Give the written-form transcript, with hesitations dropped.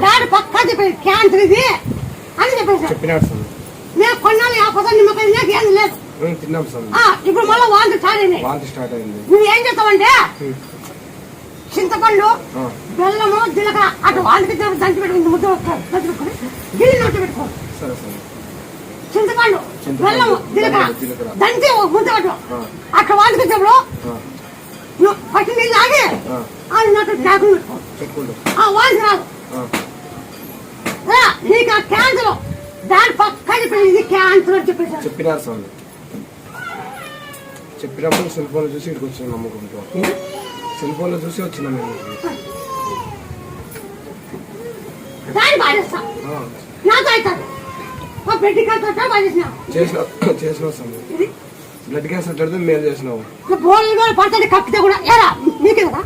Daddy పక్కా చెప్పేది cancer ఇది అని చెప్పేసి చెప్పినాడు సార్. నేను కొన్నాళ్ళు ఆ పదం నిమ్మకాయ నాకు ఏం లేదు. తిన్నాం సార్. ఇప్పుడు మళ్ళీ వాంతి స్టార్ట్ అయింది. నువ్వు ఏం చేస్తావంటే చింతపండు బెల్లము జీలకర్ర అటు వాంతికి దంచి పెట్టుకుని ముద్ద దంచి పెట్టుకుని గిల్లి నోటి పెట్టుకో. చింతపండు బెల్లము జీలకర్ర దంచి ముద్ద పెట్టు. అక్కడ వాంతికి చెప్పుడు పచ్చి నీళ్ళు ఆగి అది నోటి జ్ఞాపకం పెట్టుకో. వాంతి రాదు. నీకు ఆ క్యాన్సర్ దాని పక్క చెప్పేది ఇది క్యాన్సర్ అని చెప్పేసి చెప్పినారు సార్. చెప్పినప్పుడు సెల్ ఫోన్ చూసి ఇక్కడికి వచ్చిన నమ్మకంతో సెల్ ఫోన్ లో చూసి వచ్చినా మేము. దాన్ని బాధేస్తా నాతో అవుతాడు చేసినావు సార్. బ్లడ్ క్యాన్సర్ అట్లయితే మేలు చేసినావు. బోర్లు పడతాడు కక్కితే కూడా ఏరా నీకే కదా